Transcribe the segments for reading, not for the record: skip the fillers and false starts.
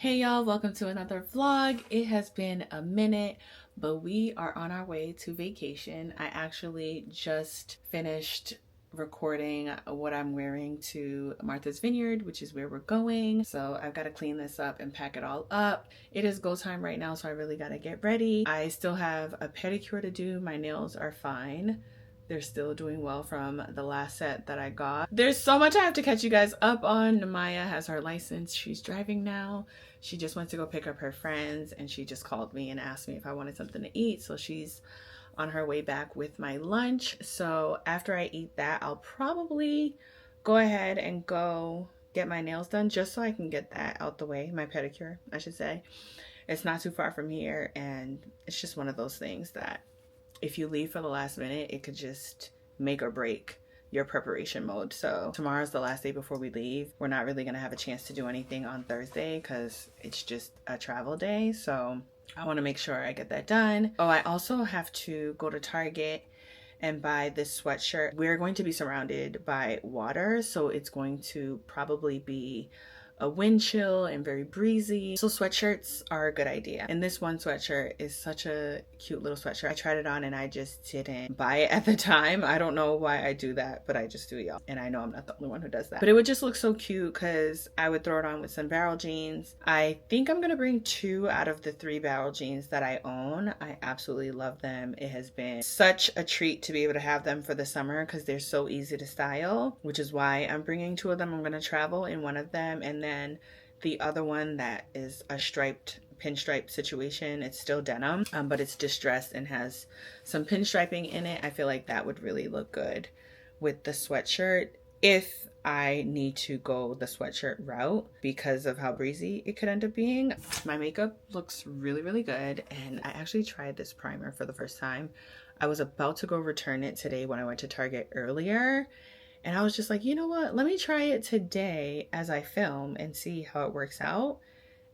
Hey y'all, welcome to another vlog. It has been a minute, but we are on our way to vacation. I actually just finished recording what I'm wearing to Martha's Vineyard, which is where we're going. So I've got to clean this up and pack it all up. It is go time right now, so I really got to get ready. I still have a pedicure to do. My nails are fine. They're still doing well from the last set that I got. There's so much I have to catch you guys up on. Maya has her license. She's driving now. She just went to go pick up her friends and she just called me and asked me if I wanted something to eat. So she's on her way back with my lunch. So after I eat that, I'll probably go ahead and go get my nails done just so I can get that out the way. My pedicure, I should say. It's not too far from here and it's just one of those things that if you leave for the last minute, it could just make or break your preparation mode. So tomorrow's the last day before we leave. We're not really gonna have a chance to do anything on Thursday because it's just a travel day. So I want to make sure I get that done. Oh, I also have to go to Target and buy this sweatshirt. We're going to be surrounded by water, so it's going to probably be a wind chill and very breezy. So sweatshirts are a good idea. And this one sweatshirt is such a cute little sweatshirt. I tried it on and I just didn't buy it at the time. I don't know why I do that, but I just do, y'all. And I know I'm not the only one who does that. But it would just look so cute because I would throw it on with some barrel jeans. I think I'm gonna bring 2 out of the 3 barrel jeans that I own. I absolutely love them. It has been such a treat to be able to have them for the summer because they're so easy to style, which is why I'm bringing 2 of them. I'm gonna travel in one of them, and then the other one that is a striped pinstripe situation. It's still denim, but it's distressed and has some pinstriping in it. I feel like that would really look good with the sweatshirt if I need to go the sweatshirt route because of how breezy it could end up being. My makeup looks really, really good, and I actually tried this primer for the first time. I was about to go return it today when I went to Target earlier, and I was just like, you know what? Let me try it today as I film and see how it works out.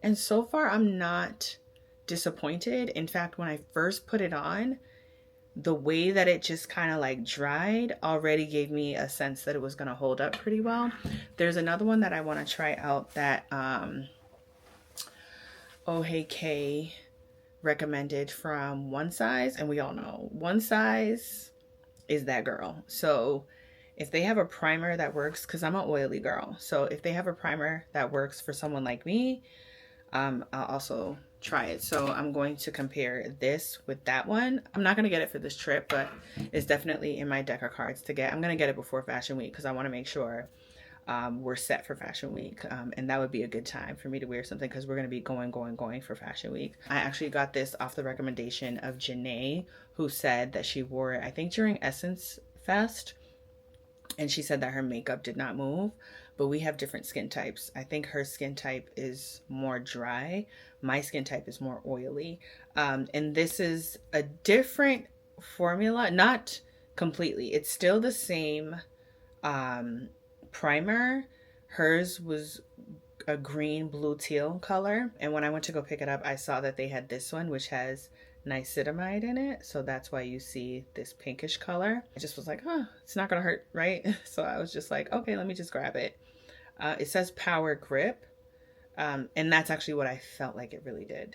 And so far, I'm not disappointed. In fact, when I first put it on, the way that it just kind of like dried already gave me a sense that it was going to hold up pretty well. There's another one that I want to try out that Oh Hey K recommended from One Size. And we all know One Size is that girl. So if they have a primer that works, because I'm an oily girl, so if they have a primer that works for someone like me, I'll also try it. So I'm going to compare this with that one. I'm not going to get it for this trip, but it's definitely in my deck of cards to get. I'm going to get it before Fashion Week because I want to make sure we're set for Fashion Week. And that would be a good time for me to wear something because we're going to be going for Fashion Week. I actually got this off the recommendation of Janae, who said that she wore it, I think, during Essence Fest. And she said that her makeup did not move, but we have different skin types. I think her skin type is more dry. My skin type is more oily. And this is a different formula, not completely. It's still the same primer. Hers was a green, blue, teal color. And when I went to go pick it up, I saw that they had this one, which has niacinamide in it, so that's why you see this pinkish color. I just was like, it's not gonna hurt, right? So I was just like, okay, let me just grab it. It says power grip, and that's actually what I felt like it really did.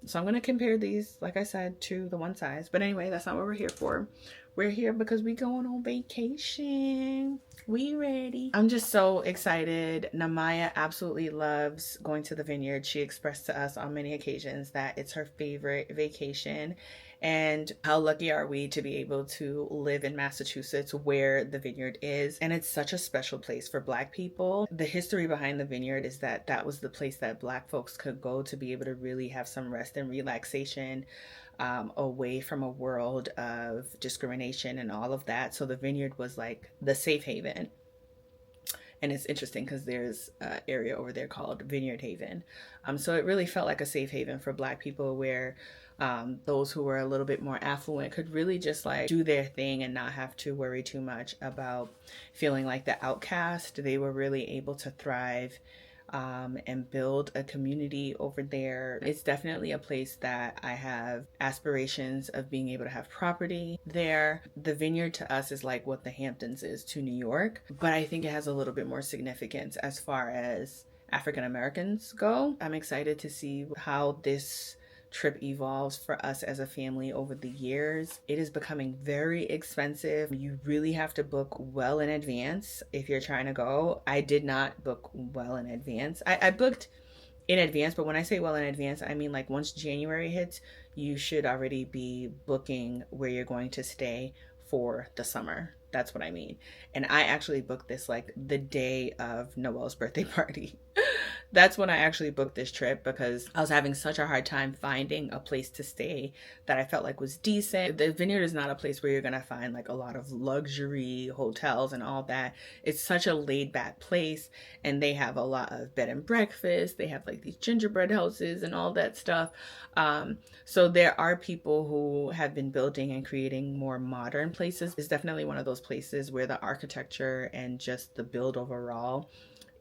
So I'm gonna compare these, like I said, to the One Size. But anyway, that's not what we're here for. We're here because we going on vacation. We ready. I'm just so excited. Namaya absolutely loves going to the Vineyard. She expressed to us on many occasions that it's her favorite vacation. And how lucky are we to be able to live in Massachusetts where the Vineyard is. And it's such a special place for Black people. The history behind the Vineyard is that that was the place that Black folks could go to be able to really have some rest and relaxation, away from a world of discrimination and all of that. So the Vineyard was like the safe haven. And it's interesting because there's an area over there called Vineyard Haven. So it really felt like a safe haven for Black people where those who were a little bit more affluent could really just like do their thing and not have to worry too much about feeling like the outcast. They were really able to thrive and build a community over there. It's definitely a place that I have aspirations of being able to have property there. The Vineyard to us is like what the Hamptons is to New York, but I think it has a little bit more significance as far as African Americans go. I'm excited to see how this trip evolves for us as a family over the years. It is becoming very expensive. You really have to book well in advance if you're trying to go. I did not book well in advance. I booked in advance, but when I say well in advance, I mean like once January hits, you should already be booking where you're going to stay for the summer. That's what I mean. And I actually booked this like the day of Noel's birthday party. That's when I actually booked this trip because I was having such a hard time finding a place to stay that I felt like was decent. The Vineyard is not a place where you're going to find like a lot of luxury hotels and all that. It's such a laid back place, and they have a lot of bed and breakfast. They have like these gingerbread houses and all that stuff. So there are people who have been building and creating more modern places. It's definitely one of those places where the architecture and just the build overall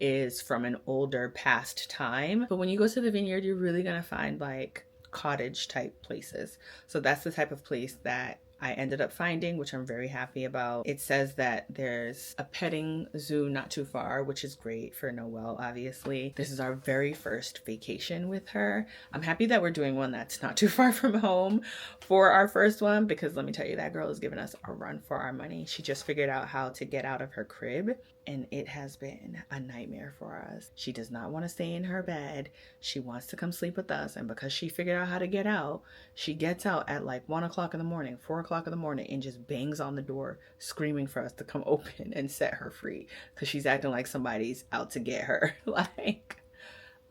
is from an older past time. But when you go to the Vineyard, you're really gonna find like cottage type places. So that's the type of place that I ended up finding, which I'm very happy about. It says that there's a petting zoo not too far, which is great for Noelle, obviously. This is our very first vacation with her. I'm happy that we're doing one that's not too far from home for our first one, because let me tell you, that girl is giving us a run for our money. She just figured out how to get out of her crib, and it has been a nightmare for us. She does not want to stay in her bed. She wants to come sleep with us, and because she figured out how to get out, she gets out at like 1 o'clock in the morning, 4 o'clock in the morning, and just bangs on the door screaming for us to come open and set her free, because she's acting like somebody's out to get her. Like,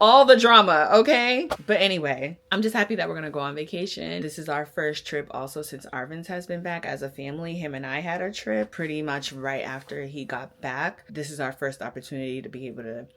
all the drama, okay? But anyway, I'm just happy that we're gonna go on vacation. This is our first trip also since Arvin's has been back as a family. Him and I had a trip pretty much right after he got back. This is our first opportunity to be able to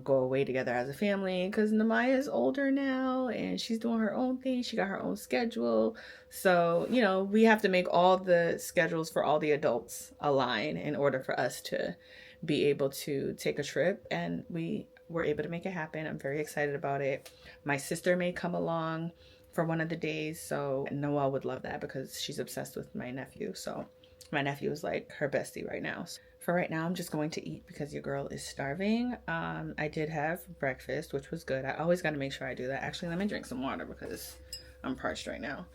go away together as a family, because Namaya is older now and she's doing her own thing. She got her own schedule. So, you know, we have to make all the schedules for all the adults align in order for us to be able to take a trip, and we were able to make it happen. I'm very excited about it. My sister may come along for one of the days, so Noelle would love that because she's obsessed with my nephew. So my nephew is like her bestie right now. So for right now, I'm just going to eat because your girl is starving. I did have breakfast, which was good. I always got to make sure I do that. Actually, let me drink some water because I'm parched right now.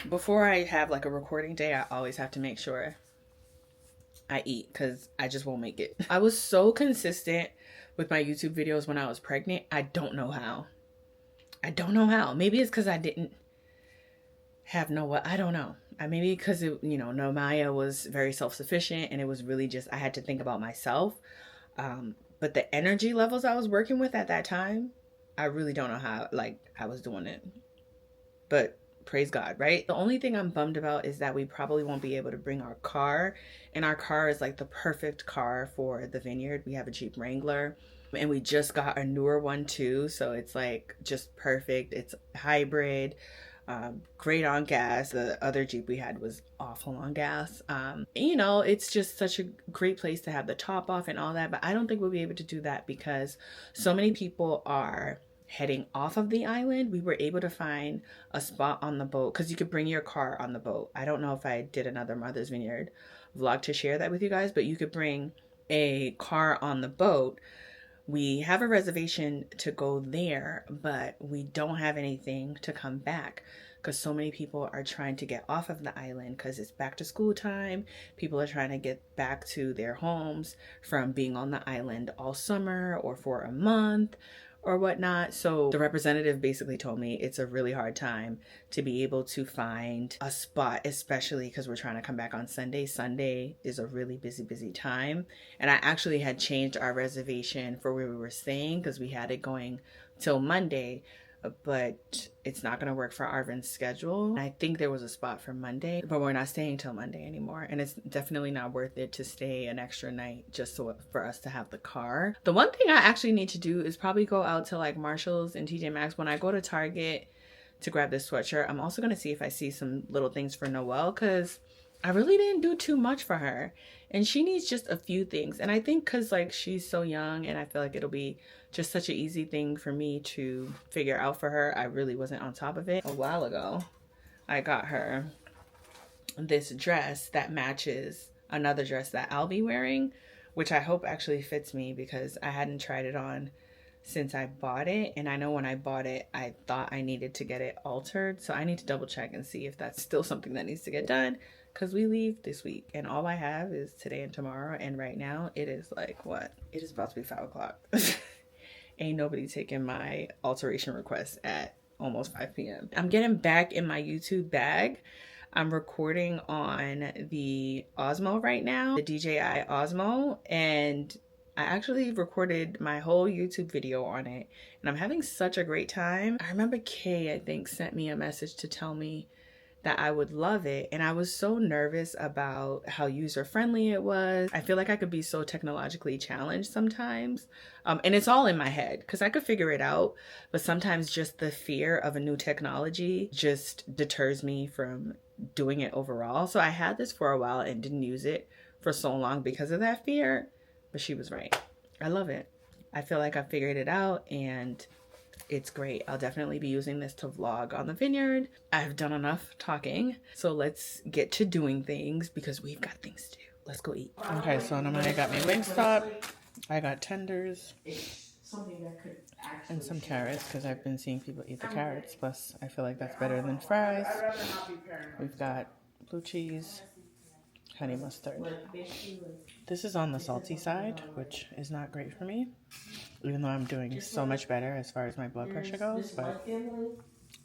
Before I have like a recording day, I always have to make sure I eat because I just won't make it. I was so consistent with my YouTube videos when I was pregnant. I don't know how. Maybe it's because I didn't have Noah. I don't know. Maybe because Nomaya was very self-sufficient, and it was really just I had to think about myself. But the energy levels I was working with at that time, I really don't know how I was doing it. But praise God, right? The only thing I'm bummed about is that we probably won't be able to bring our car. And our car is like the perfect car for the Vineyard. We have a Jeep Wrangler, and we just got a newer one too. So it's like just perfect. It's hybrid, great on gas. The other Jeep we had was awful on gas. It's just such a great place to have the top off and all that. But I don't think we'll be able to do that because so many people are heading off of the island. We were able to find a spot on the boat because you could bring your car on the boat. I don't know if I did another Mother's Vineyard vlog to share that with you guys, but you could bring a car on the boat. We have a reservation to go there, but we don't have anything to come back because so many people are trying to get off of the island because it's back to school time. People are trying to get back to their homes from being on the island all summer or for a month or whatnot. So the representative basically told me it's a really hard time to be able to find a spot, especially because we're trying to come back on Sunday. Sunday is a really busy time. And I actually had changed our reservation for where we were staying because we had it going till Monday, but it's not going to work for Arvin's schedule. I think there was a spot for Monday, but we're not staying till Monday anymore. And it's definitely not worth it to stay an extra night just for us to have the car. The one thing I actually need to do is probably go out to like Marshall's and TJ Maxx. When I go to Target to grab this sweatshirt, I'm also going to see if I see some little things for Noelle because I really didn't do too much for her. And she needs just a few things. And I think because like she's so young and I feel like it'll be just such an easy thing for me to figure out for her. I really wasn't on top of it. A while ago, I got her this dress that matches another dress that I'll be wearing, which I hope actually fits me because I hadn't tried it on since I bought it. And I know when I bought it, I thought I needed to get it altered. So I need to double check and see if that's still something that needs to get done, because we leave this week and all I have is today and tomorrow. And right now it is like, what? It is about to be 5 o'clock. Ain't nobody taking my alteration request at almost 5 p.m. I'm getting back in my YouTube bag. I'm recording on the Osmo right now, the DJI Osmo, and I actually recorded my whole YouTube video on it, and I'm having such a great time. I remember Kay, I think, sent me a message to tell me that I would love it, and I was so nervous about how user-friendly it was. I feel like I could be so technologically challenged sometimes, and it's all in my head because I could figure it out, but sometimes just the fear of a new technology just deters me from doing it overall. So I had this for a while and didn't use it for so long because of that fear, but she was right. I love it. I feel like I figured it out and it's great. I'll definitely be using this to vlog on the Vineyard. I've done enough talking, so let's get to doing things because we've got things to do. Let's go eat. Okay, so I got my Wingstop. I got tenders and some carrots because I've been seeing people eat the carrots. Plus, I feel like that's better than fries. We've got blue cheese, honey mustard. This is on the salty side, which is not great for me, even though I'm doing so much better as far as my blood pressure goes, but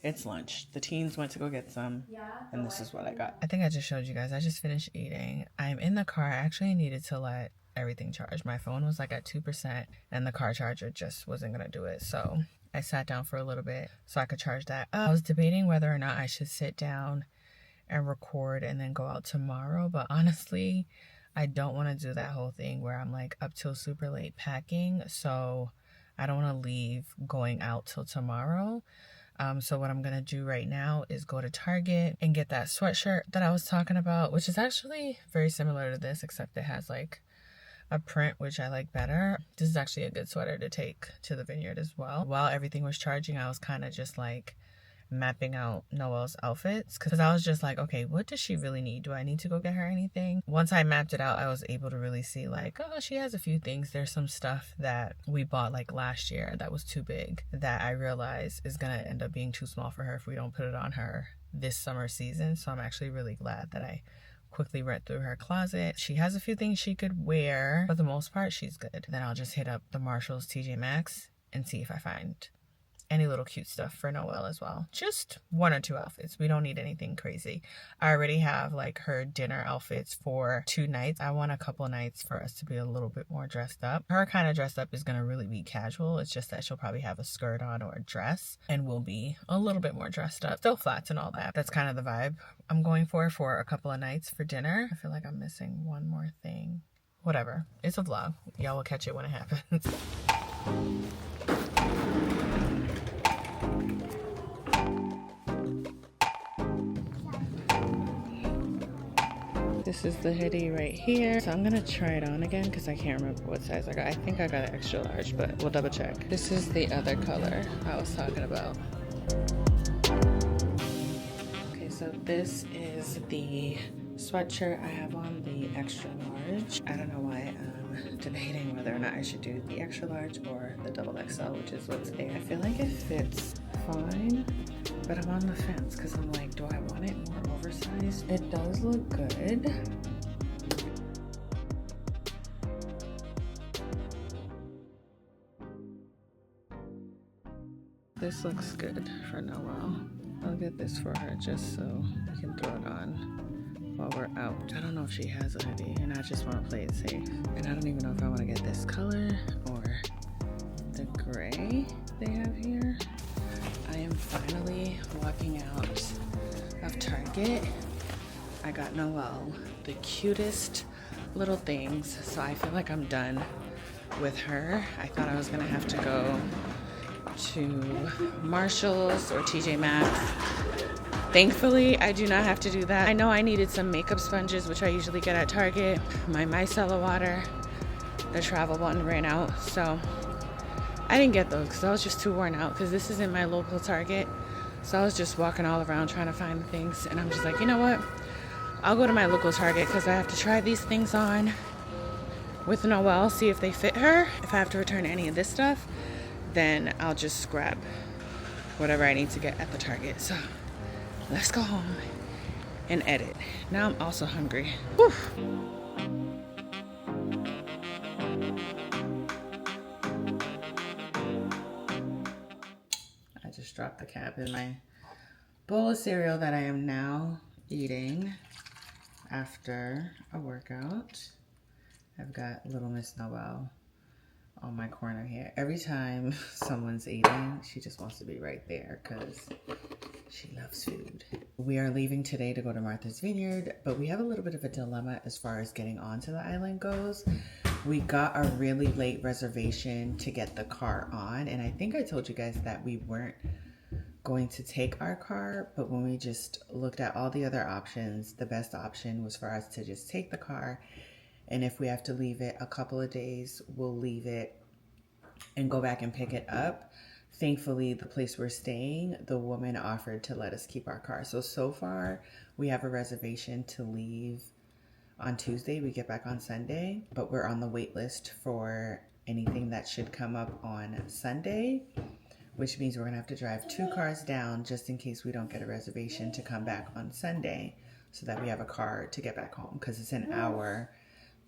it's lunch. The teens went to go get some, and this is what I got. I think I just showed you guys. I just finished eating. I'm in the car. I actually needed to let everything charge. My phone was like at 2%, and the car charger just wasn't going to do it, so I sat down for a little bit so I could charge that up. I was debating whether or not I should sit down and record and then go out tomorrow, but honestly, I don't want to do that whole thing where I'm like up till super late packing, so I don't want to leave going out till tomorrow. So what I'm gonna do right now is go to Target and get that sweatshirt that I was talking about, which is actually very similar to this, except it has like a print, which I like better. This is actually a good sweater to take to the Vineyard as well. While everything was charging, I was kind of just like mapping out Noelle's outfits because I was just like, okay, what does she really need? Do I need to go get her anything? Once I mapped it out, I was able to really see like, oh, she has a few things. There's some stuff that we bought like last year that was too big that I realized is gonna end up being too small for her if we don't put it on her this summer season. So I'm actually really glad that I quickly read through her closet. She has a few things she could wear. For the most part, she's good. Then I'll just hit up the Marshalls TJ Maxx and see if I find any little cute stuff for Noelle as well. Just 1 or 2 outfits. We don't need anything crazy. I already have like her dinner outfits for 2 nights. I want a couple nights for us to be a little bit more dressed up. Her kind of dressed up is going to really be casual. It's just that she'll probably have a skirt on or a dress and we'll be a little bit more dressed up. Still flats and all that. That's kind of the vibe I'm going for a couple of nights for dinner. I feel like I'm missing one more thing. Whatever. It's a vlog. Y'all will catch it when it happens. This is the hoodie right here. So I'm gonna try it on again because I can't remember what size I got. I think I got an extra large, but we'll double check. This is the other color I was talking about. Okay, so this is the sweatshirt I have on, the extra large. I don't know why I'm debating whether or not I should do the extra large or the double XL, which is what's there. I feel like it fits fine, but I'm on the fence because I'm like, do I want it more oversized? It does look good. This looks good for Noelle. I'll get this for her just so we can throw it on while we're out. I don't know if she has a hoodie and I just want to play it safe. And I don't even know if I want to get this color or the gray they have here. I am finally walking out of Target. I got Noelle the cutest little things, so I feel like I'm done with her. I thought I was gonna have to go to Marshalls or TJ Maxx. Thankfully, I do not have to do that. I know I needed some makeup sponges, which I usually get at Target. My micellar water, the travel one, ran out, so I didn't get those because I was just too worn out because this isn't my local Target. So I was just walking all around trying to find the things, and I'm just like, you know what? I'll go to my local Target because I have to try these things on with Noelle, see if they fit her. If I have to return any of this stuff, then I'll just grab whatever I need to get at the Target. So let's go home and edit. Now I'm also hungry. Whew. I just dropped the cap in my bowl of cereal that I am now eating after a workout. I've got little Miss Noelle on my corner here. Every time someone's eating, she just wants to be right there because she loves food. We are leaving today to go to Martha's Vineyard, but we have a little bit of a dilemma as far as getting onto the island goes. We got a really late reservation to get the car on, and I think I told you guys that we weren't going to take our car, but when we just looked at all the other options, the best option was for us to just take the car, and if we have to leave it a couple of days, we'll leave it and go back and pick it up. Thankfully, the place we're staying, the woman offered to let us keep our car. So far, we have a reservation to leave on Tuesday. We get back on Sunday, but we're on the wait list for anything that should come up on Sunday, which means we're gonna have to drive 2 cars down just in case we don't get a reservation to come back on Sunday so that we have a car to get back home, because it's an hour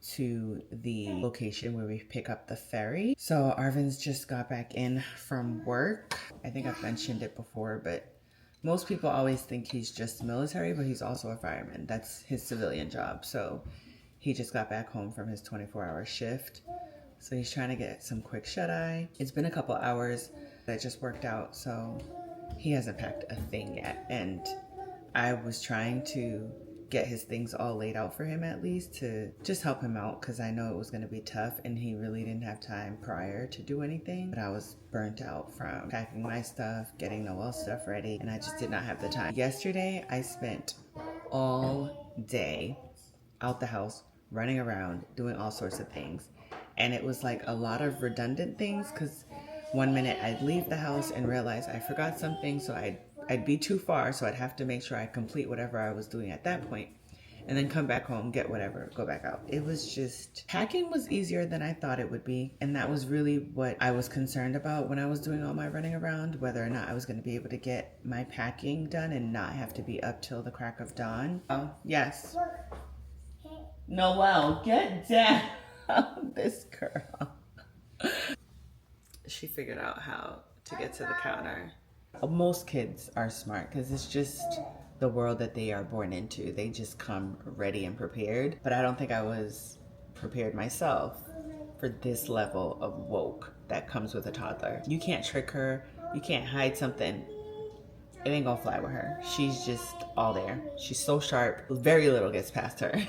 to the location where we pick up the ferry. So Arvin's just got back in from work. I think I've mentioned it before, but most people always think he's just military, but he's also a fireman. That's his civilian job. So he just got back home from his 24-hour shift. So he's trying to get some quick shut-eye. It's been a couple hours that just worked out, so he hasn't packed a thing yet. And I was trying to get his things all laid out for him, at least to just help him out, because I know it was going to be tough and he really didn't have time prior to do anything. But I was burnt out from packing my stuff, getting Noelle's stuff ready, and I just did not have the time. Yesterday I spent all day out the house running around doing all sorts of things, and it was like a lot of redundant things, because one minute I'd leave the house and realize I forgot something, so I'd be too far, so I'd have to make sure I complete whatever I was doing at that point, and then come back home, get whatever, go back out. It was just, packing was easier than I thought it would be, and that was really what I was concerned about when I was doing all my running around, whether or not I was going to be able to get my packing done and not have to be up till the crack of dawn. Oh, yes. Noelle, get down. This girl. She figured out how to get to the counter. Most kids are smart because it's just the world that they are born into. They just come ready and prepared. But I don't think I was prepared myself for this level of woke that comes with a toddler. You can't trick her. You can't hide something. It ain't gonna fly with her. She's just all there. She's so sharp. Very little gets past her.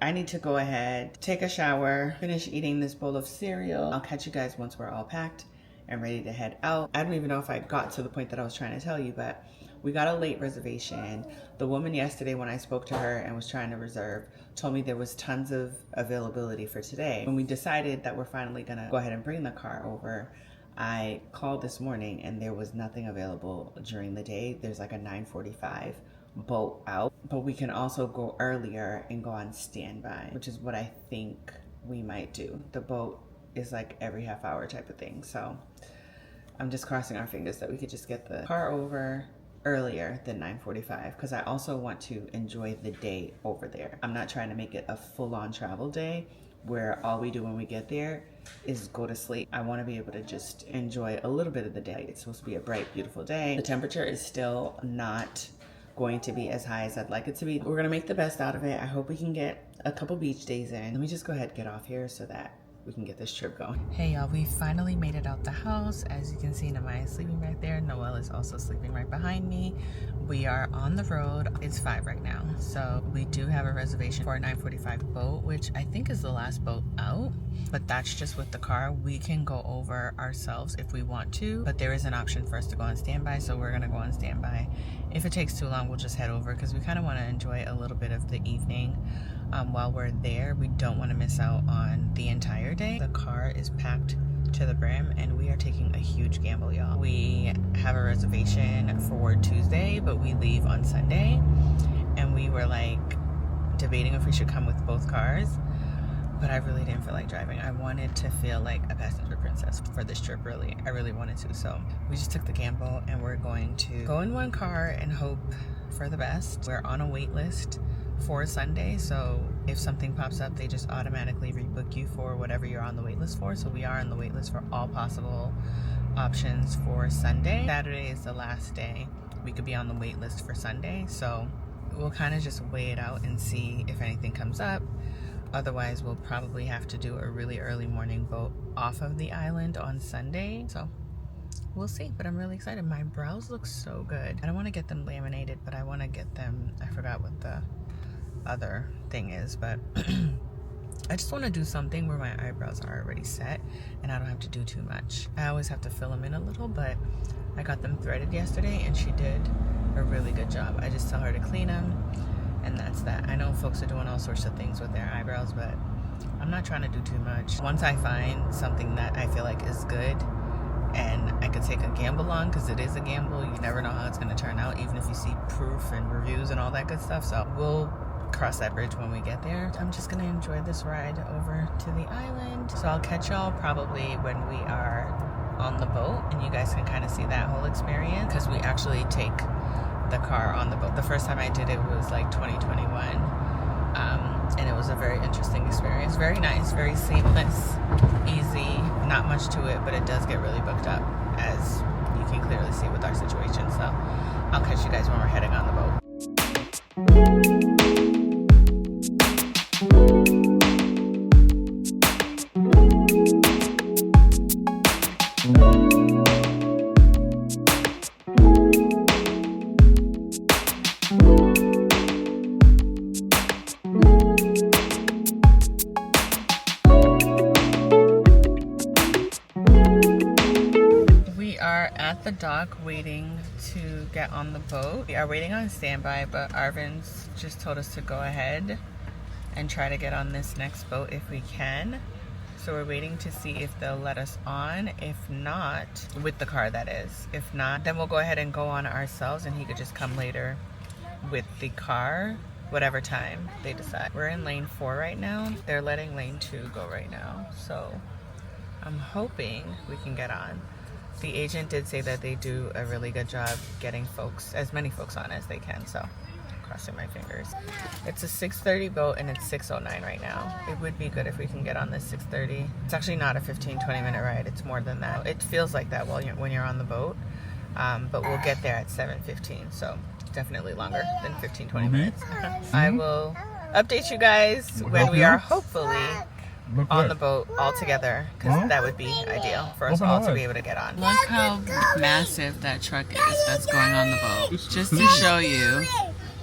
I need to go ahead, take a shower, finish eating this bowl of cereal. I'll catch you guys once we're all packed and ready to head out. I don't even know if I got to the point that I was trying to tell you, but we got a late reservation. The woman yesterday, when I spoke to her and was trying to reserve, told me there was tons of availability for today. When we decided that we're finally gonna go ahead and bring the car over, I called this morning and there was nothing available during the day. There's like a 9:45 boat out, but we can also go earlier and go on standby, which is what I think we might do. The boat is like every half hour type of thing. So I'm just crossing our fingers that we could just get the car over earlier than 9:45, because I also want to enjoy the day over there. I'm not trying to make it a full-on travel day where all we do when we get there is go to sleep. I want to be able to just enjoy a little bit of the day. It's supposed to be a bright, beautiful day. The temperature is still not going to be as high as I'd like it to be. We're gonna make the best out of it. I hope we can get a couple beach days in. Let me just go ahead and get off here so that we can get this trip going. Hey y'all, we finally made it out the house. As you can see, Namaya is sleeping right there. Noelle is also sleeping right behind me. We are on the road. It's 5 right now. So we do have a reservation for a 9:45 boat, which I think is the last boat out, but that's just with the car. We can go over ourselves if we want to, but there is an option for us to go on standby, so we're gonna go on standby. If it takes too long, we'll just head over because we kind of want to enjoy a little bit of the evening while we're there. We don't want to miss out on the entire day. The car is packed to the brim and we are taking a huge gamble, y'all. We have a reservation for Tuesday, but we leave on Sunday, and we were like debating if we should come with both cars, but I really didn't feel like driving. I wanted to feel like a passenger princess for this trip, really. I really wanted to. So we just took the gamble and we're going to go in one car and hope for the best. We're on a wait list for Sunday, so if something pops up, they just automatically rebook you for whatever you're on the wait list for. So we are on the wait list for all possible options for Sunday. Saturday is the last day we could be on the wait list for Sunday, so we'll kind of just weigh it out and see if anything comes up. Otherwise, we'll probably have to do a really early morning boat off of the island on Sunday, so we'll see. But I'm really excited. My brows look so good. I don't want to get them laminated, but I want to get them, I forgot what the other thing is, but I just want to do something where my eyebrows are already set and I don't have to do too much. I always have to fill them in a little, but I got them threaded yesterday and she did a really good job. I just tell her to clean them and that's that. I know folks are doing all sorts of things with their eyebrows, but I'm not trying to do too much. Once I find something that I feel like is good and I could take a gamble on, because it is a gamble, you never know how it's going to turn out, even if you see proof and reviews and all that good stuff. So we'll cross that bridge when we get there. I'm just gonna enjoy this ride over to the island. So I'll catch y'all probably when we are on the boat and you guys can kind of see that whole experience, because we actually take the car on the boat. The first time I did it was like 2021, and it was a very interesting experience. Very nice, very seamless, easy, not much to it, but it does get really booked up, as you can clearly see with our situation. So I'll catch you guys when we're heading on the boat. At the dock waiting to get on the boat. We are waiting on standby, but Arvin's just told us to go ahead and try to get on this next boat if we can. So we're waiting to see if they'll let us on. If not, with the car that is. If not, then we'll go ahead and go on ourselves and he could just come later with the car, whatever time they decide. We're in lane 4 right now. They're letting lane 2 go right now. So I'm hoping we can get on. The agent did say that they do a really good job getting folks, as many folks on as they can, so crossing my fingers. It's a 6:30 boat and it's 6:09 right now. It would be good if we can get on this 6:30. It's actually not a 15-20 minute ride, it's more than that. It feels like that when you're on the boat, but we'll get there at 7:15, so definitely longer than 15-20 minutes. I will update you guys when we are hopefully on the boat all together, because that would be ideal for us all to be able to get on. Look how massive that truck is that's going on the boat. Just to show you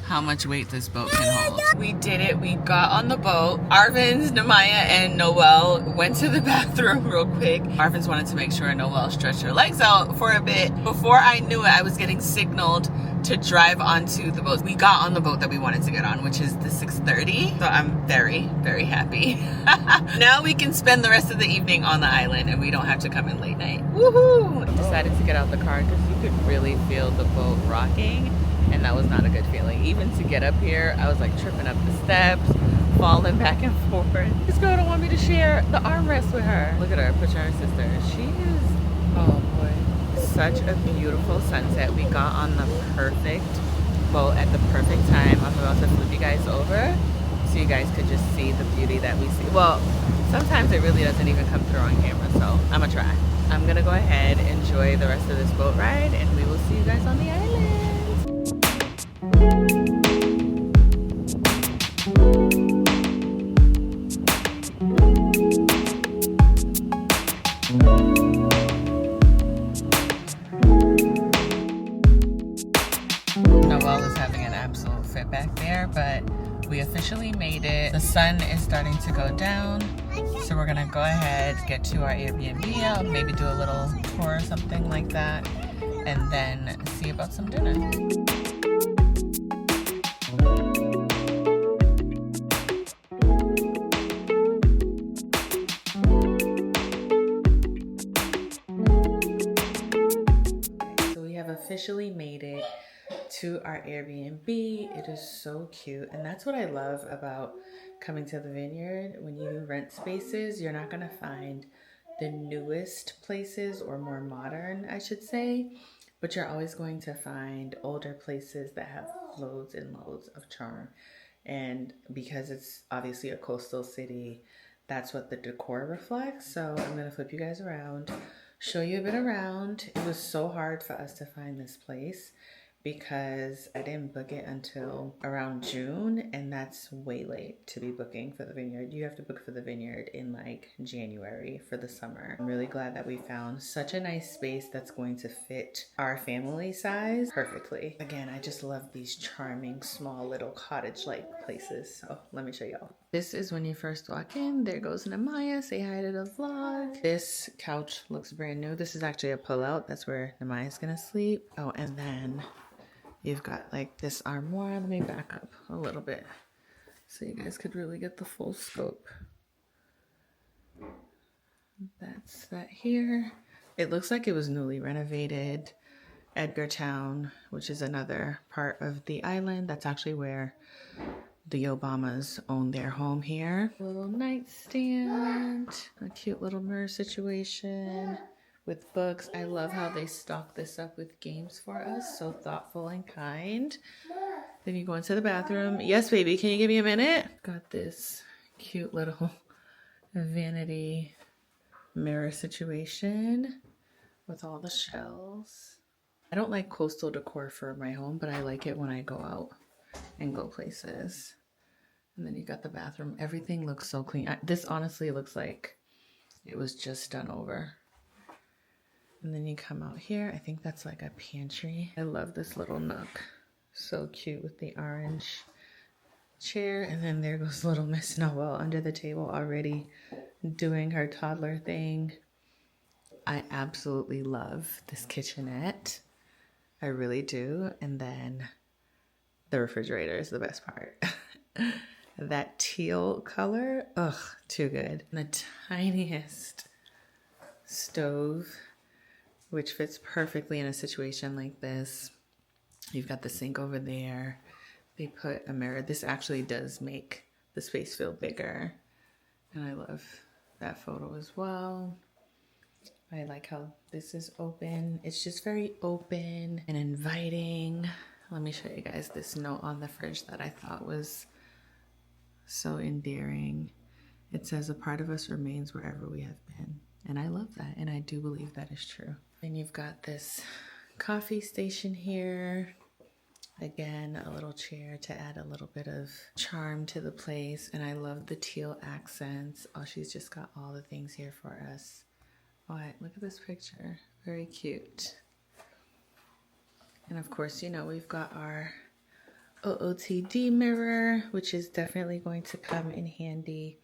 how much weight this boat can hold. We did it. We got on the boat. Arvin's, Namaya, and Noelle went to the bathroom real quick. Arvin's wanted to make sure Noelle stretched her legs out for a bit. Before I knew it, I was getting signaled to drive onto the boat. We got on the boat that we wanted to get on, which is the 6:30. So I'm very, very happy. Now we can spend the rest of the evening on the island and we don't have to come in late night. Woohoo! I decided to get out the car because you could really feel the boat rocking, and that was not a good feeling. Even to get up here, I was like tripping up the steps, falling back and forth. This girl don't want me to share the armrest with her. Look at her, picture her sister. She is, oh boy. Such a beautiful sunset. We got on the perfect boat at the perfect time. I'm about to flip you guys over so you guys could just see the beauty that we see. Well, sometimes it really doesn't even come through on camera, so I'm gonna try. I'm gonna go ahead, enjoy the rest of this boat ride, and we will see you guys on the island. Noelle is having an absolute fit back there, but we officially made it. The sun is starting to go down, so we're gonna go ahead, get to our Airbnb, maybe do a little tour or something like that, and then see about some dinner. So we have officially made it to our Airbnb. It is so cute, and that's what I love about coming to the Vineyard, when you rent spaces, you're not gonna find the newest places or more modern, I should say, but you're always going to find older places that have loads and loads of charm. And because it's obviously a coastal city, that's what the decor reflects. So I'm gonna flip you guys around, show you a bit around. It was so hard for us to find this place because I didn't book it until around June, and that's way late to be booking for the Vineyard. You have to book for the Vineyard in like January for the summer. I'm really glad that we found such a nice space that's going to fit our family size perfectly. Again, I just love these charming small little cottage-like places. So let me show y'all. This is when you first walk in. There goes Namaya. Say hi to the vlog. This couch looks brand new. This is actually a pull-out. That's where Namaya's gonna sleep. Oh, and then you've got like this armoire. Let me back up a little bit so you guys could really get the full scope. That's that here. It looks like it was newly renovated. Edgartown, which is another part of the island. That's actually where the Obamas own their home here. A little nightstand, a cute little mirror situation with books. I love how they stock this up with games for us. So thoughtful and kind. Then you go into the bathroom. Yes, baby, can you give me a minute? Got this cute little vanity mirror situation with all the shells. I don't like coastal decor for my home, but I like it when I go out and go places. And then you got the bathroom. Everything looks so clean. This honestly looks like it was just done over. And then you come out here. I think that's like a pantry. I love this little nook. So cute with the orange chair. And then there goes little Miss Noel under the table already doing her toddler thing. I absolutely love this kitchenette. I really do. And then the refrigerator is the best part. That teal color, ugh, too good. And the tiniest stove, which fits perfectly in a situation like this. You've got the sink over there. They put a mirror. This actually does make the space feel bigger. And I love that photo as well. I like how this is open. It's just very open and inviting. Let me show you guys this note on the fridge that I thought was so endearing. It says, "A part of us remains wherever we have been." And I love that. And I do believe that is true. And you've got this coffee station here. Again, a little chair to add a little bit of charm to the place. And I love the teal accents. Oh, she's just got all the things here for us. Oh, look at this picture. Very cute. And of course, you know, we've got our OOTD mirror, which is definitely going to come in handy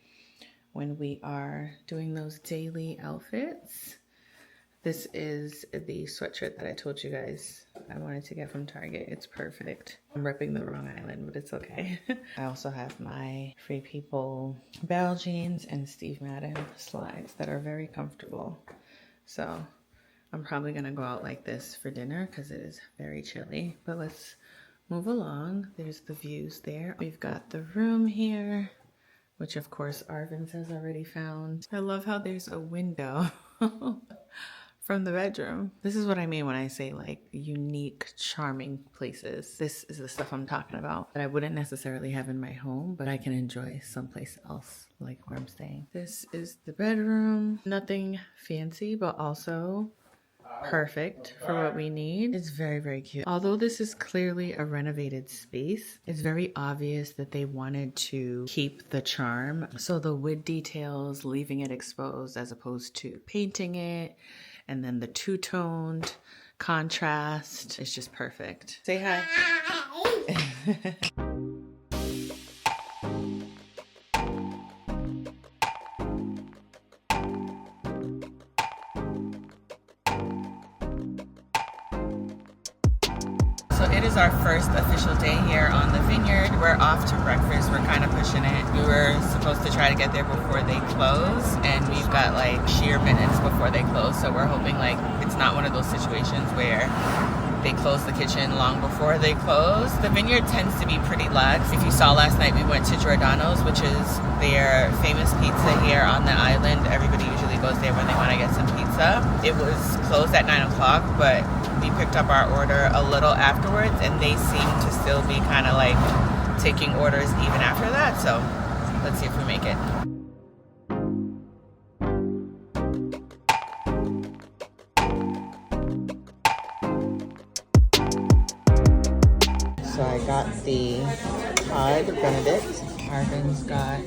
when we are doing those daily outfits. This is the sweatshirt that I told you guys I wanted to get from Target. It's perfect. I'm repping the wrong island, but it's okay. I also have my Free People battle jeans and Steve Madden slides that are very comfortable. So I'm probably gonna go out like this for dinner because it is very chilly, but let's move along. There's the views there. We've got the room here, which of course Arvin's has already found. I love how there's a window from the bedroom. This is what I mean when I say like unique, charming places. This is the stuff I'm talking about that I wouldn't necessarily have in my home, but I can enjoy someplace else, like where I'm staying. This is the bedroom. Nothing fancy, but also perfect for what we need. It's very, very cute. Although this is clearly a renovated space, it's very obvious that they wanted to keep the charm. So the wood details, leaving it exposed as opposed to painting it, and then the two-toned contrast is just perfect. Say hi. So it is our first official day here on the Vineyard. We're off to breakfast. We're kind of pushing it. We were supposed to try to get there before they close, and we've got like sheer minutes before they close. So we're hoping like it's not one of those situations where they close the kitchen long before they close. The Vineyard tends to be pretty lax. If you saw last night, we went to Giordano's, which is their famous pizza here on the island. Everybody usually goes there when they want to get some pizza. It was closed at 9 o'clock, but we picked up our order a little afterwards, and they seem to still be kind of like taking orders even after that. So let's see if we make it. So I got the cod benedict. Arvin's got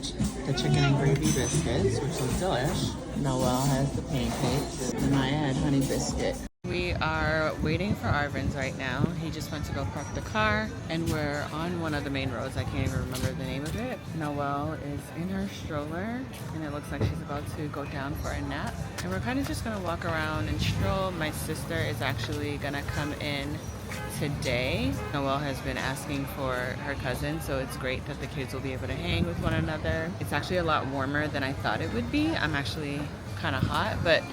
the chicken and gravy biscuits, which look delish. Noelle has the pancakes, and Maya had honey biscuit. We are waiting for Arvin's right now. He just went to go park the car, and we're on one of the main roads. I can't even remember the name of it. Noelle is in her stroller, and it looks like she's about to go down for a nap. And we're kind of just gonna walk around and stroll. My sister is actually gonna come in today. Noelle has been asking for her cousin, so it's great that the kids will be able to hang with one another. It's actually a lot warmer than I thought it would be. I'm actually kind of hot, but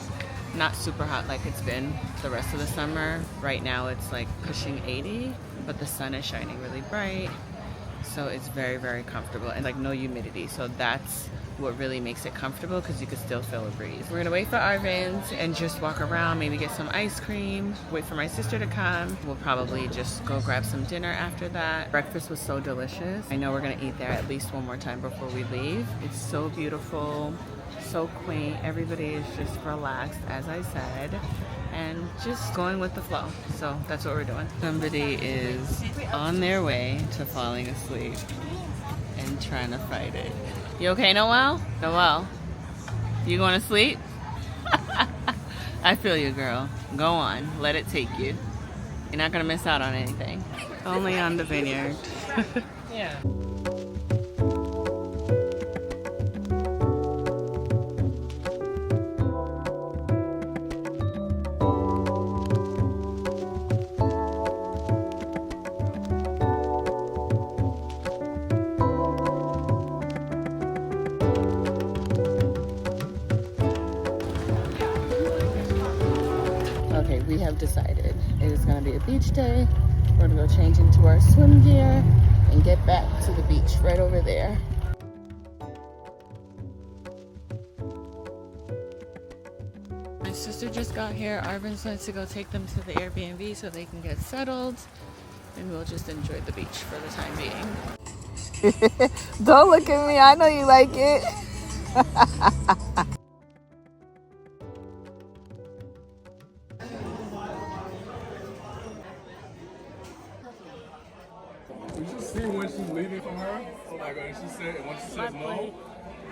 not super hot like it's been the rest of the summer. Right now it's like pushing 80, but the sun is shining really bright, so it's very, very comfortable, and like no humidity, so that's what really makes it comfortable, because you can still feel a breeze. We're gonna wait for Arvin's and just walk around, maybe get some ice cream, wait for my sister to come. We'll probably just go grab some dinner after that. Breakfast was so delicious. I know we're gonna eat there at least one more time before we leave. It's so beautiful, so quaint. Everybody is just relaxed, as I said, and just going with the flow. So that's what we're doing. Somebody is on their way to falling asleep and trying to fight it. You okay, Noelle? Noelle, you going to sleep? I feel you, girl. Go on. Let it take you. You're not going to miss out on anything. Only on the Vineyard. Yeah. Okay, we have decided it is going to be a beach day. We're going to go change into our swim gear and get back to the beach right over there. My sister just got here. Arvin's went to go take them to the Airbnb so they can get settled, and we'll just enjoy the beach for the time being. Don't look at me. I know you like it. Did you see when she's leaving from her? Oh my god, and she said, and when she says no,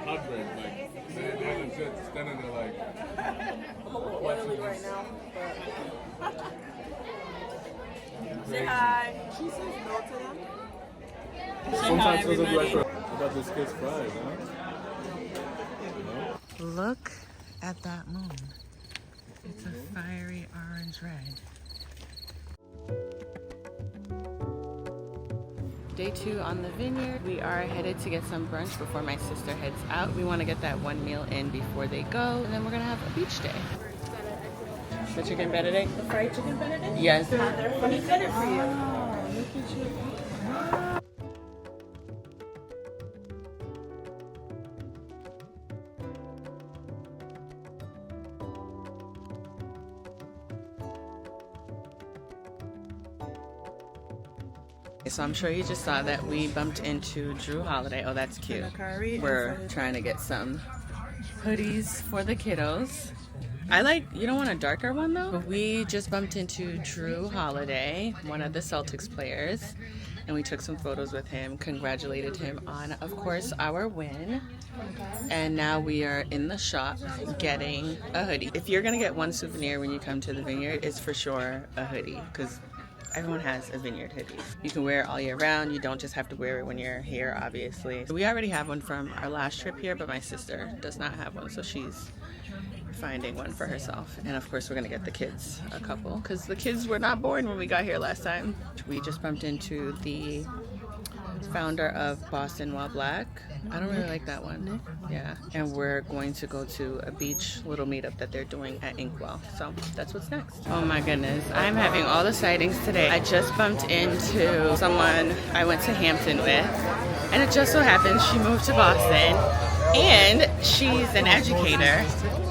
heartbreak. Like, they're legit standing there like, watching this. Right now, but... Say hi. She says no to them. Sometimes it doesn't be like, I got this kid's fries, huh? You know? Look at that moon. It's a fiery orange red. Day 2 on the Vineyard. We are headed to get some brunch before my sister heads out. We want to get that one meal in before they go, and then we're going to have a beach day. The chicken benedict? The fried chicken benedict? Yes. Let me get it for you. Oh, look at you. So I'm sure you just saw that we bumped into Drew Holiday. Oh, that's cute. We're trying to get some hoodies for the kiddos. You don't want a darker one though? But we just bumped into Drew Holiday, one of the Celtics players, and we took some photos with him, congratulated him on, of course, our win. And now we are in the shop getting a hoodie. If you're gonna get one souvenir when you come to the Vineyard, it's for sure a hoodie, because everyone has a Vineyard hoodie. You can wear it all year round. You don't just have to wear it when you're here, obviously. We already have one from our last trip here, but my sister does not have one, so she's finding one for herself. And of course, we're gonna get the kids a couple, because the kids were not born when we got here last time. We just bumped into the founder of Boston While Black. I don't really like that one. Yeah, and we're going to go to a beach little meetup that they're doing at Inkwell. So that's what's next. Oh my goodness, I'm having all the sightings today. I just bumped into someone I went to Hampton with, and it just so happens she moved to Boston, and she's an educator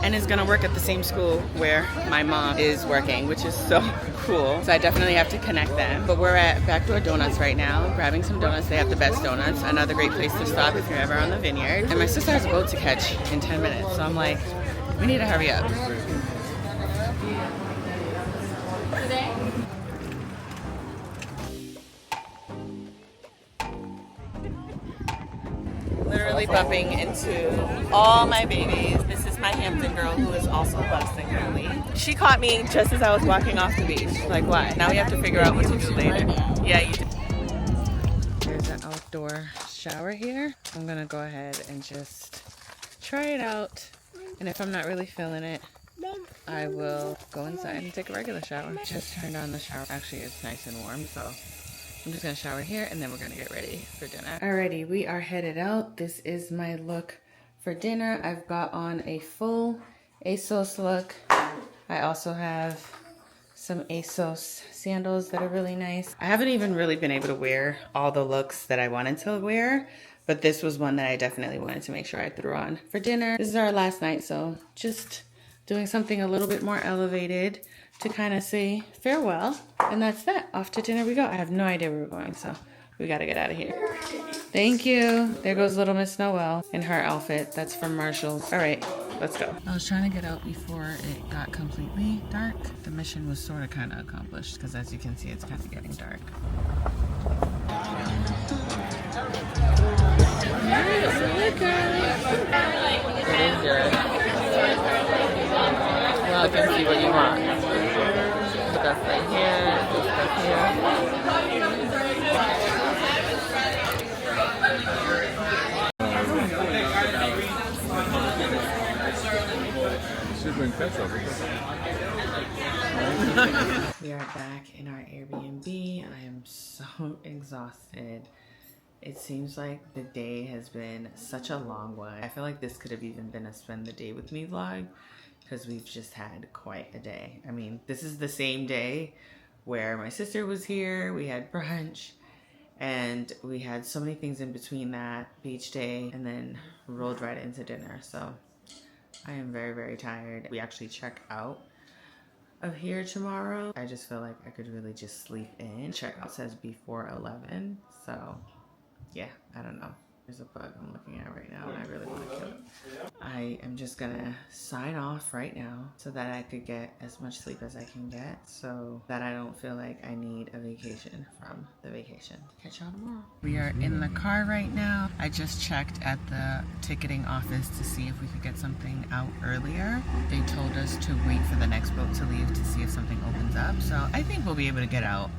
and is gonna work at the same school where my mom is working, which is so cool. So I definitely have to connect them. But we're at Backdoor Donuts right now, grabbing some donuts. They have the best donuts. Another great place to stop if you're ever on the Vineyard. And my sister has a boat to catch in 10 minutes. So I'm like, we need to hurry up. Literally bumping into all my babies. This is my Hampton girl who is also a Boston girlie. She caught me just as I was walking off the beach. Like, why? Now we have to figure out what to do later. Yeah, you do. There's an outdoor shower here. I'm gonna go ahead and just try it out. And if I'm not really feeling it, I will go inside and take a regular shower. Just turned on the shower. Actually, it's nice and warm, so I'm just gonna shower here and then we're gonna get ready for dinner. Alrighty, we are headed out. This is my look for dinner. I've got on a full ASOS look. I also have some ASOS sandals that are really nice. I haven't even really been able to wear all the looks that I wanted to wear, but this was one that I definitely wanted to make sure I threw on for dinner. This is our last night, so just doing something a little bit more elevated to kind of say farewell. And that's that. Off to dinner we go. I have no idea where we're going, so we gotta get out of here. Thank you. There goes little Miss Noel in her outfit. That's from Marshall's. All right, let's go. I was trying to get out before it got completely dark. The mission was sort of kind of accomplished because as you can see, it's kind of getting dark. It is good. Well, you can see what you want. Stuff right here, this stuff here. We are back in our Airbnb. I am so exhausted. It seems like the day has been such a long one. I feel like this could have even been a spend the day with me vlog because we've just had quite a day. I mean, this is the same day where my sister was here, we had brunch, and we had so many things in between that beach day and then rolled right into dinner. So I am very, very tired. We actually check out of here tomorrow. I just feel like I could really just sleep in. Checkout says before 11, so yeah, I don't know. There's a bug I'm looking at right now and I really want to kill it. I am just gonna sign off right now so that I could get as much sleep as I can get so that I don't feel like I need a vacation from the vacation. Catch y'all tomorrow. We are in the car right now. I just checked at the ticketing office to see if we could get something out earlier. They told us to wait for the next boat to leave to see if something opens up. So I think we'll be able to get out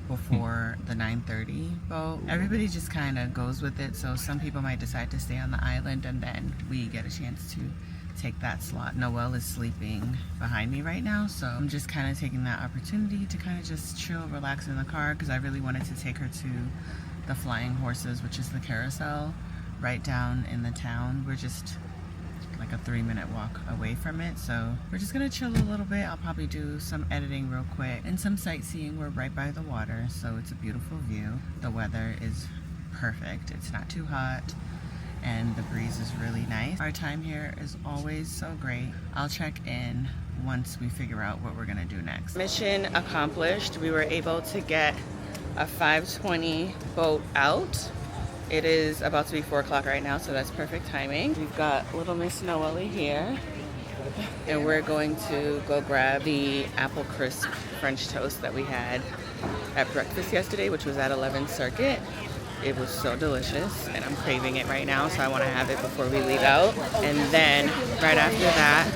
before the 9:30 boat. Everybody just kind of goes with it, so some people might decide to stay on the island and then we get a chance to take that slot. Noelle is sleeping behind me right now, so I'm just kind of taking that opportunity to kind of just chill, relax in the car because I really wanted to take her to the Flying Horses, which is the carousel right down in the town. We're just like a 3-minute walk away from it, so we're just gonna chill a little bit. I'll probably do some editing real quick and some sightseeing. We're right by the water, so it's a beautiful view. The weather is perfect. It's not too hot and the breeze is really nice. Our time here is always so great. I'll check in once we figure out what we're gonna do next. Mission accomplished. We were able to get a 5:20 boat out. It is about to be 4 o'clock right now, so that's perfect timing. We've got little Miss Noelle here, and we're going to go grab the apple crisp French toast that we had at breakfast yesterday, which was at 11th Circuit. It was so delicious, and I'm craving it right now, so I want to have it before we leave out. And then right after that,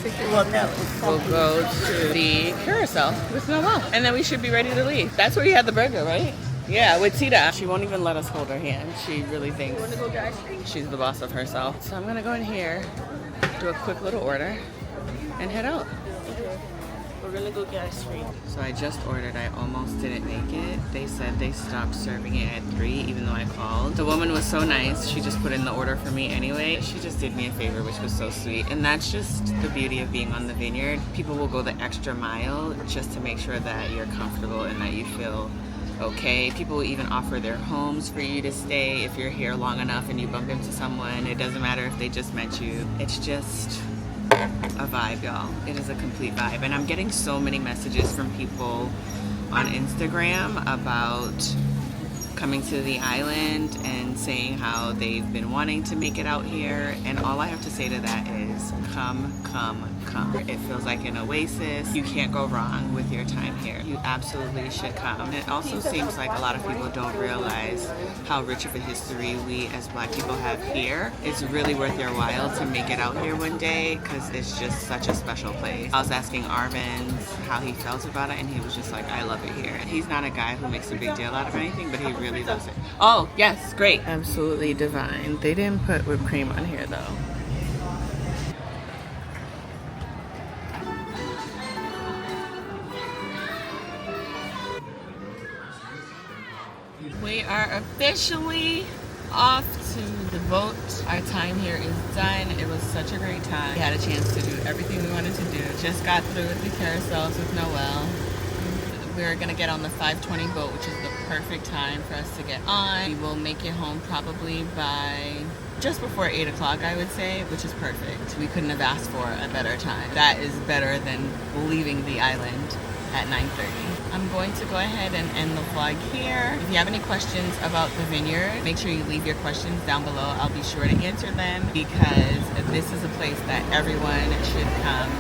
we'll go to the carousel with Noelle, and then we should be ready to leave. That's where you had the burger, right? Yeah, with Tita. She won't even let us hold her hand. She really thinks she's the boss of herself. So I'm gonna go in here, do a quick little order, and head out. We're gonna go get ice cream. So I just ordered. I almost didn't make it. They said they stopped serving it at 3, even though I called. The woman was so nice. She just put in the order for me anyway. She just did me a favor, which was so sweet. And that's just the beauty of being on the Vineyard. People will go the extra mile just to make sure that you're comfortable and that you feel okay. People will even offer their homes for you to stay if you're here long enough and you bump into someone. It doesn't matter if they just met you. It's just a vibe, y'all. It is a complete vibe. And I'm getting so many messages from people on Instagram about coming to the island and saying how they've been wanting to make it out here. And all I have to say to that is come, come, come. It feels like an oasis. You can't go wrong with your time here. You absolutely should come. And it also seems like a lot of people don't realize how rich of a history we as Black people have here. It's really worth your while to make it out here one day because it's just such a special place. I was asking Arvin how he felt about it and he was just like, I love it here. He's not a guy who makes a big deal out of anything, but he really loves it. Oh, yes, great. Absolutely divine. They didn't put whipped cream on here though. We are officially off to the boat. Our time here is done. It was such a great time. We had a chance to do everything we wanted to do. Just got through with the carousels with Noelle. We're gonna get on the 5:20 boat, which is the perfect time for us to get on. We will make it home probably by just before 8 o'clock, I would say, which is perfect. We couldn't have asked for a better time. That is better than leaving the island at 9:30. I'm going to go ahead and end the vlog here. If you have any questions about the Vineyard, make sure you leave your questions down below. I'll be sure to answer them because this is a place that everyone should come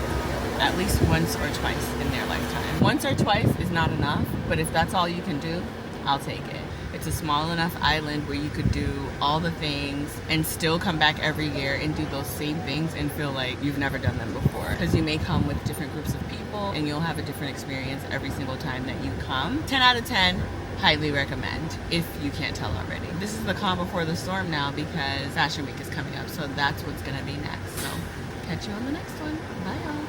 at least once or twice in their lifetime. Once or twice is not enough, but if that's all you can do, I'll take it. It's a small enough island where you could do all the things and still come back every year and do those same things and feel like you've never done them before. Because you may come with different groups of people and you'll have a different experience every single time that you come. 10 out of 10, highly recommend if you can't tell already. This is the calm before the storm now because Fashion Week is coming up, so that's what's gonna be next. So catch you on the next one. Bye y'all.